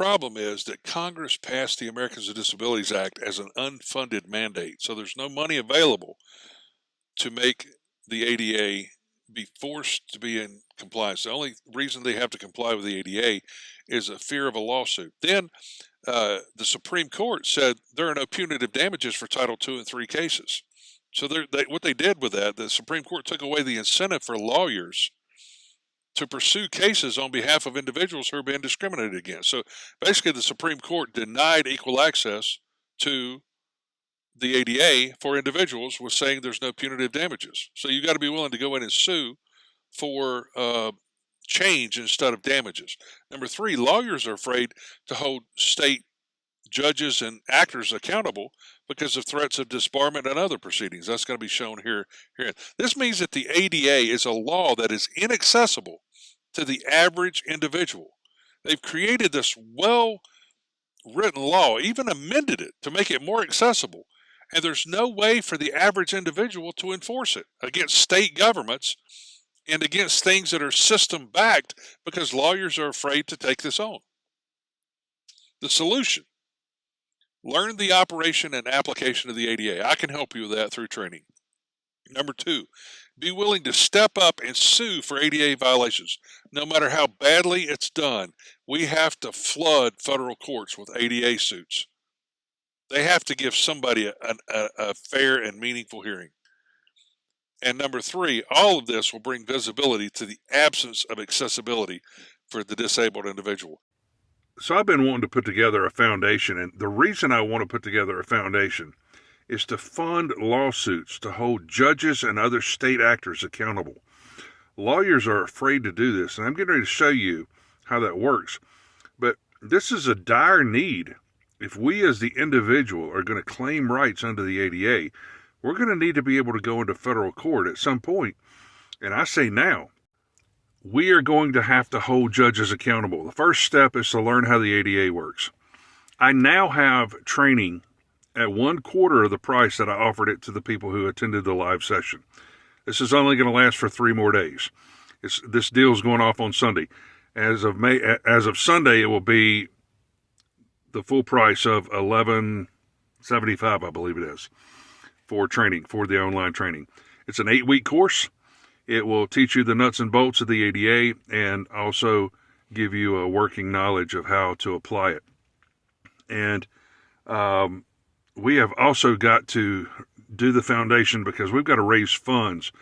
problem is that Congress passed the Americans with Disabilities Act as an unfunded mandate. So there's no money available to make the ADA be forced to be in compliance. The only reason they have to comply with the ADA is a fear of a lawsuit. Then the Supreme Court said there are no punitive damages for Title II and III cases. So what they did with that, the Supreme Court took away the incentive for lawyers to pursue cases on behalf of individuals who are being discriminated against. So basically, the Supreme Court denied equal access to the ADA for individuals with saying there's no punitive damages. So you got to be willing to go in and sue for change instead of damages. Number three, lawyers are afraid to hold state judges and actors accountable because of threats of disbarment and other proceedings. That's going to be shown here. This means that the ADA is a law that is inaccessible to the average individual. They've created this well-written law, even amended it to make it more accessible, and there's no way for the average individual to enforce it against state governments and against things that are system-backed because lawyers are afraid to take this on. The solution: learn the operation and application of the ADA. I can help you with that through training. Number two, be willing to step up and sue for ADA violations. No matter how badly it's done, we have to flood federal courts with ADA suits. They have to give somebody a fair and meaningful hearing. And number three, all of this will bring visibility to the absence of accessibility for the disabled individual. So I've been wanting to put together a foundation, and the reason I want to put together a foundation is to fund lawsuits to hold judges and other state actors accountable. Lawyers are afraid to do this, and I'm getting ready to show you how that works. But this is a dire need. If we as the individual are going to claim rights under the ADA, we're going to need to be able to go into federal court at some point. And I say now, we are going to have to hold judges accountable. The first step is to learn how the ADA works. I now have training at 1/4 of the price that I offered it to the people who attended the live session. This is only going to last for 3 more days. This deal is going off on Sunday. As of Sunday, it will be the full price of $11.75, I believe it is, for training, for the online training. It's an 8-week course. It will teach you the nuts and bolts of the ADA and also give you a working knowledge of how to apply it. And we have also got to do the foundation because we've got to raise funds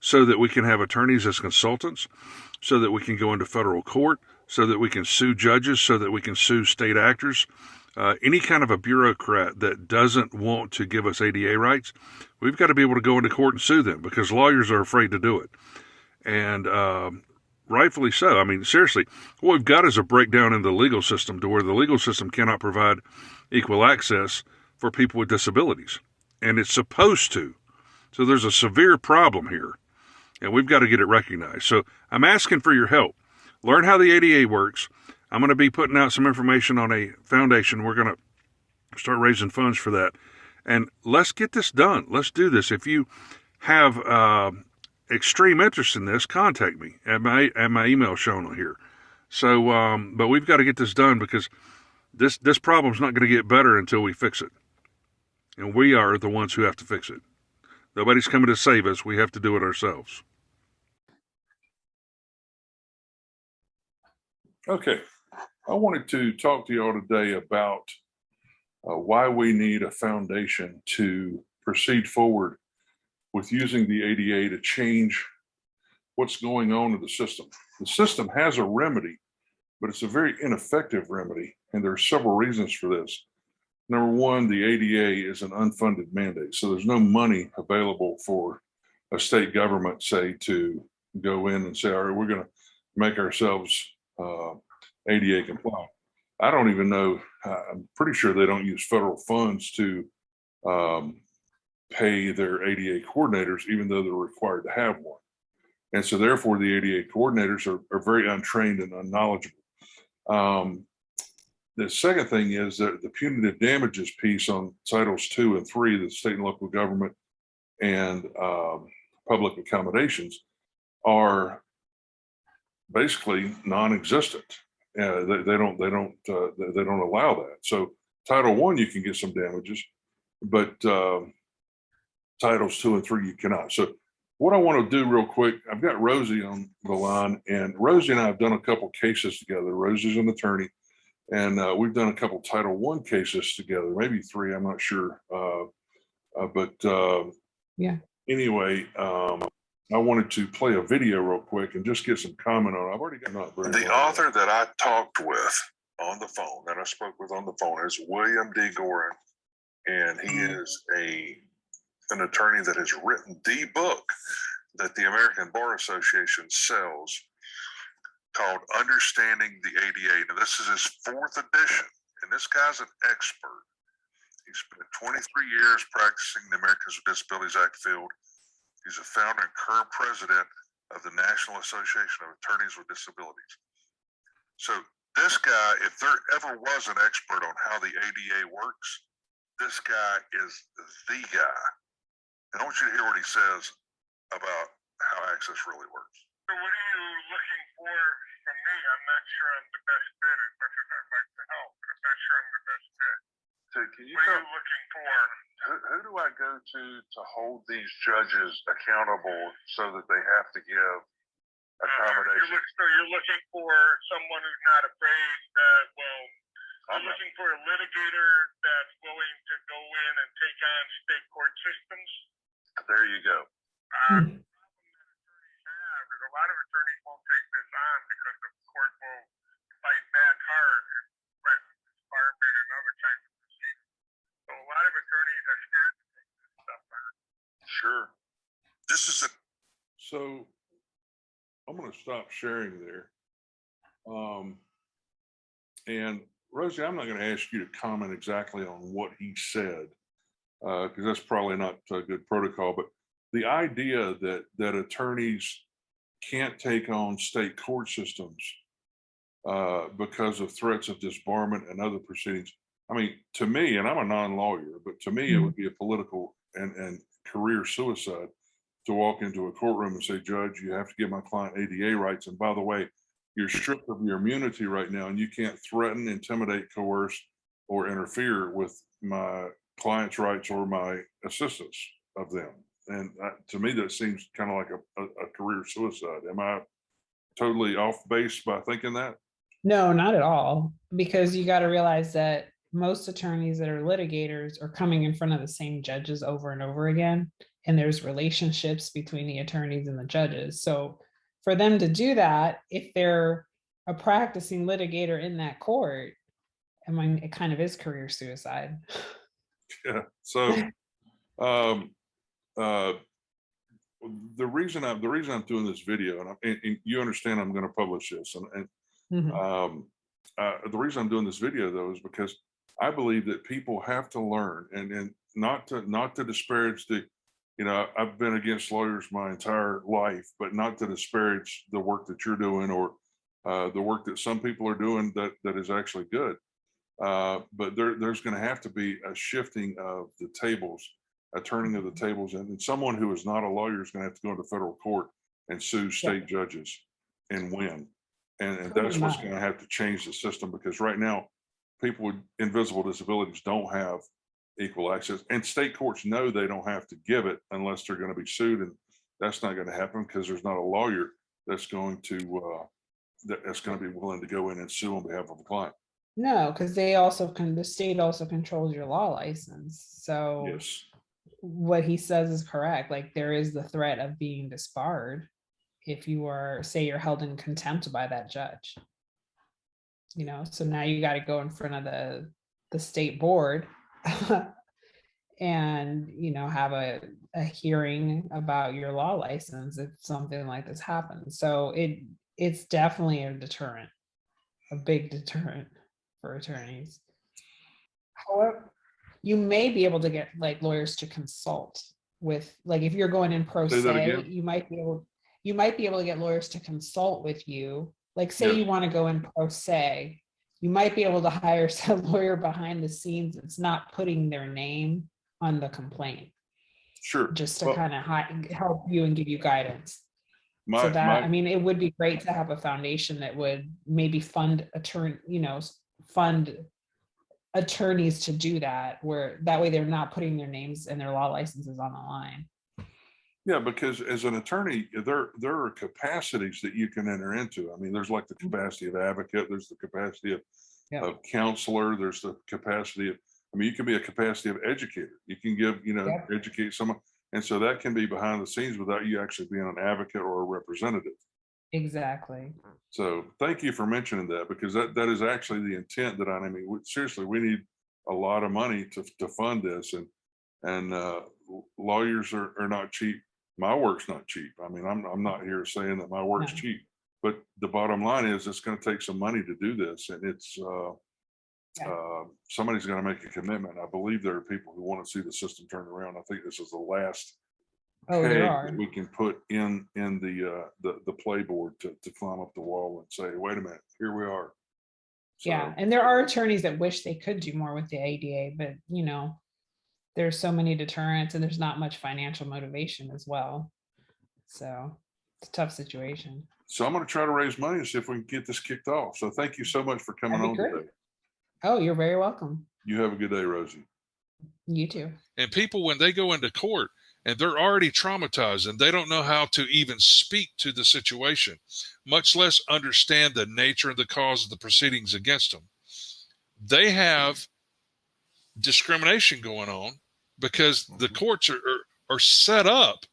so that we can have attorneys as consultants, so that we can go into federal court, so that we can sue judges, so that we can sue state actors. Any kind of a bureaucrat that doesn't want to give us ADA rights, we've got to be able to go into court and sue them because lawyers are afraid to do it. And rightfully so. I mean, seriously, what we've got is a breakdown in the legal system to where the legal system cannot provide equal access for people with disabilities. And it's supposed to. So there's a severe problem here, and we've got to get it recognized. So I'm asking for your help. Learn how the ADA works. I'm going to be putting out some information on a foundation. We're going to start raising funds for that. And let's get this done. Let's do this. If you have extreme interest in this, contact me at my email shown on here. So, but we've got to get this done because this problem's not going to get better until we fix it. And we are the ones who have to fix it. Nobody's coming to save us. We have to do it ourselves. Okay. I wanted to talk to you all today about why we need a foundation to proceed forward with using the ADA to change what's going on in the system. The system has a remedy, but it's a very ineffective remedy, and there are several reasons for this. Number one, the ADA is an unfunded mandate, so there's no money available for a state government, say, to go in and say, all right, we're going to make ourselves ADA compliant. I don't even know, I'm pretty sure they don't use federal funds to pay their ADA coordinators, even though they're required to have one. And so therefore the ADA coordinators are very untrained and unknowledgeable. The second thing is that the punitive damages piece on Titles 2 and 3, the state and local government and public accommodations, are basically non-existent. They don't allow that. So Title I, you can get some damages, but Titles 2 and 3, you cannot. So what I want to do real quick, I've got Rosie on the line, and Rosie and I have done a couple cases together. Rosie's an attorney, and we've done a couple Title I cases together, maybe 3, I'm not sure. Yeah. Anyway, I wanted to play a video real quick and just get some comment on it. I've already got the author that I talked with on the phone, that I spoke with on the phone, is William D. Gorin, and he is an attorney that has written the book that the American Bar Association sells called Understanding the ADA. Now, this is his 4th edition, and this guy's an expert. He spent 23 years practicing the Americans with Disabilities Act field. He's a founder and current president of the National Association of Attorneys with Disabilities. So this guy, if there ever was an expert on how the ADA works, this guy is the guy. And I want you to hear what he says about how access really works. So what are you looking for from me? I'm not sure I'm the best fit as much as I'd like to help, but I'm not sure I'm the best fit. So can you what are you looking for? Who do I go to hold these judges accountable so that they have to give accommodation? So you're looking for someone who's not afraid that, I'm looking for a litigator that's willing to go in and take on state court systems. There you go. The problem that attorneys have is a lot of attorneys won't take this on because the court will fight back hard and threaten disbarment and other kinds of proceedings. So a lot of attorneys are scared to take this stuff on. Sure. This is a. So I'm going to stop sharing there. And Rosie, I'm not going to ask you to comment exactly on what he said, because that's probably not a good protocol. But the idea that attorneys can't take on state court systems because of threats of disbarment and other proceedings. I mean, to me, and I'm a non-lawyer, but to me, it would be a political and career suicide to walk into a courtroom and say, Judge, you have to give my client ADA rights. And by the way, you're stripped of your immunity right now, and you can't threaten, intimidate, coerce, or interfere with my client's rights or my assistance of them. And to me, that seems kind of like a career suicide. Am I totally off base by thinking that? No, not at all. Because you got to realize that most attorneys that are litigators are coming in front of the same judges over and over again. And there's relationships between the attorneys and the judges. So for them to do that, if they're a practicing litigator in that court, I mean, it kind of is career suicide. Yeah. So the reason I'm doing this video, and you understand I'm going to publish this, and the reason I'm doing this video though is because I believe that people have to learn, and not to disparage the. You know, I've been against lawyers my entire life, but not to disparage the work that you're doing or the work that some people are doing that is actually good. But there's going to have to be a shifting of the tables, a turning of the tables, and someone who is not a lawyer is going to have to go into federal court and sue state judges and win. And that's what's going to have to change the system, because right now, people with invisible disabilities don't have equal access, and state courts know they don't have to give it unless they're going to be sued, and that's not going to happen because there's not a lawyer that's going to be willing to go in and sue on behalf of a client. No, because the state also controls your law license. So Yes, what he says is correct. Like, there is the threat of being disbarred if you are, say, you're held in contempt by that judge. You know, so now you got to go in front of the state board and, you know, have a hearing about your law license if something like this happens. So it's definitely a deterrent, a big deterrent for attorneys. However, you may be able to get like lawyers to consult with, like, if you're going in pro se, you might be able to get lawyers to consult with you. Like, say you want to go in pro se, you might be able to hire some lawyer behind the scenes that's not putting their name on the complaint. sure. Just to kind of help you and give you guidance. So that, I my, mean, it would be great to have a foundation that would maybe fund fund attorneys to do that, where that way they're not putting their names and their law licenses on the line. yeah, because as an attorney, there are capacities that you can enter into. I mean, there's like the capacity of advocate, there's the capacity Yeah. of counselor, there's the capacity of, I mean, you can be a capacity of educator. You can give, Yep. educate someone. And so that can be behind the scenes without you actually being an advocate or a representative. Exactly. So thank you for mentioning that, because that is actually the intent that I mean, seriously, we need a lot of money to fund this, and lawyers are not cheap. My work's not cheap. I mean, I'm not here saying that my work's No. cheap, but the bottom line is it's going to take some money to do this, and it's somebody's going to make a commitment. I believe there are people who want to see the system turned around. I think this is the last Oh, there peg are. that we can put in the playboard to climb up the wall and say, wait a minute, here we are. Yeah, So, and there are attorneys that wish they could do more with the ADA, but there's so many deterrents and there's not much financial motivation as well. So it's a tough situation. so I'm going to try to raise money and see if we can get this kicked off. So thank you so much for coming That'd on be great. today. Oh, you're very welcome. You have a good day, Rosie. You too. And people, when they go into court and they're already traumatized and they don't know how to even speak to the situation, much less understand the nature and the cause of the proceedings against them, they have discrimination going on because the courts are set up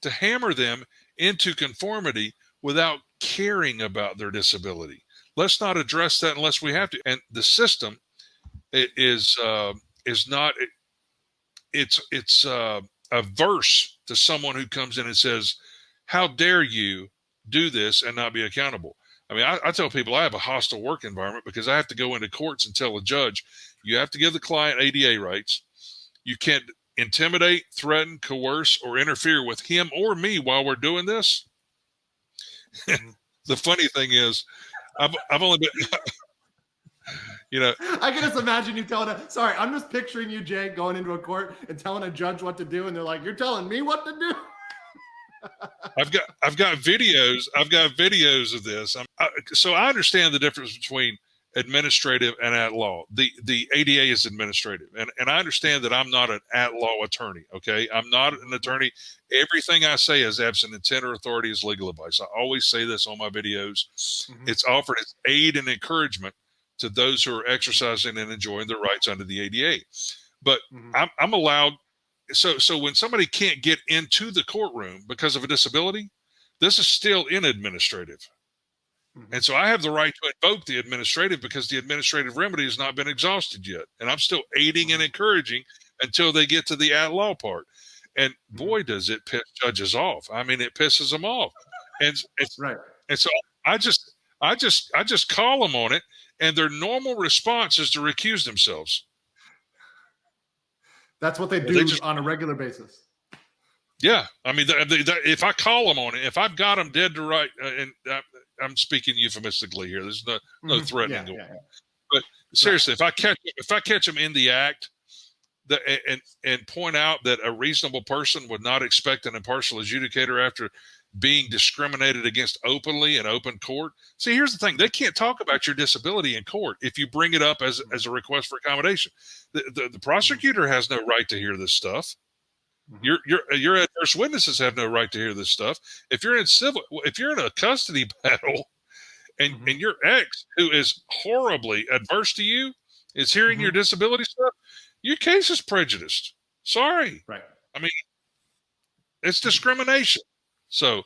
to hammer them into conformity without caring about their disability. Let's not address that unless we have to. And the system is not. It's averse to someone who comes in and says, "How dare you do this and not be accountable?" I mean, I tell people I have a hostile work environment because I have to go into courts and tell a judge, you have to give the client ADA rights. You can't intimidate, threaten, coerce, or interfere with him or me while we're doing this. The funny thing is, I've only been, I can just imagine you telling sorry, I'm just picturing you, Jay, going into a court and telling a judge what to do, and they're like, "You're telling me what to do?" I've got videos of this. So I understand the difference between administrative and at law. The ADA is administrative, and I understand that I'm not an at law attorney. Okay, I'm not an attorney. Everything I say is absent intent or authority is legal advice. I always say this on my videos. Mm-hmm. It's offered as aid and encouragement to those who are exercising and enjoying their rights under the ADA. But I'm allowed. So when somebody can't get into the courtroom because of a disability, this is still in administrative. And so I have the right to invoke the administrative because the administrative remedy has not been exhausted yet. And I'm still aiding and encouraging until they get to the at law part. And boy, does it piss judges off. I mean, it pisses them off. And it's right. And so I just call them on it, and their normal response is to recuse themselves. That's what they do on a regular basis. Yeah. I mean, if I call them on it, if I've got them dead to right, and I'm speaking euphemistically here, there's no threatening going on. But seriously, if I catch them in the act, and point out that a reasonable person would not expect an impartial adjudicator after being discriminated against openly in open court. See, here's the thing. They can't talk about your disability in court if you bring it up as a request for accommodation. The prosecutor has no right to hear this stuff. Your adverse witnesses have no right to hear this stuff. If you're in a custody battle and your ex, who is horribly adverse to you, is hearing your disability stuff, your case is prejudiced. Sorry. Right. I mean, it's discrimination. So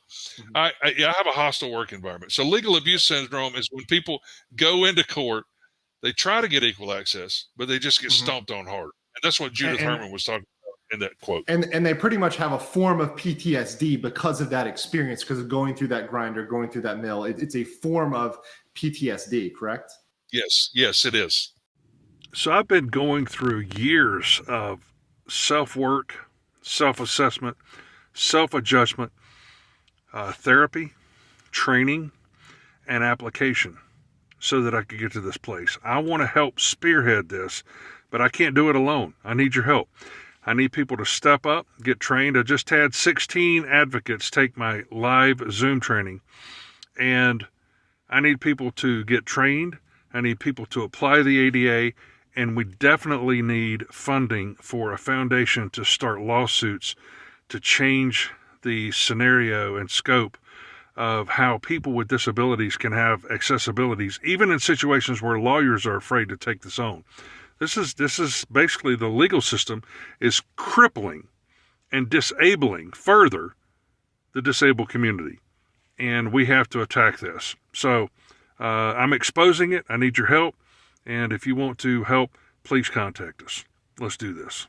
I have a hostile work environment. So legal abuse syndrome is when people go into court, they try to get equal access, but they just get stomped on hard. And that's what Judith Herman was talking about in that quote. And they pretty much have a form of PTSD because of that experience, because of going through that grinder, going through that mill. It's a form of PTSD, correct? Yes, it is. So I've been going through years of self-work, self-assessment, self-adjustment, therapy, training, and application so that I could get to this place. I want to help spearhead this, but I can't do it alone. I need your help. I need people to step up, get trained. I just had 16 advocates take my live Zoom training, and I need people to get trained. I need people to apply the ADA, and we definitely need funding for a foundation to start lawsuits to change the scenario and scope of how people with disabilities can have accessibilities, even in situations where lawyers are afraid to take this on. This is basically the legal system is crippling and disabling further the disabled community, and we have to attack this. So I'm exposing it. I need your help, and if you want to help, please contact us. Let's do this.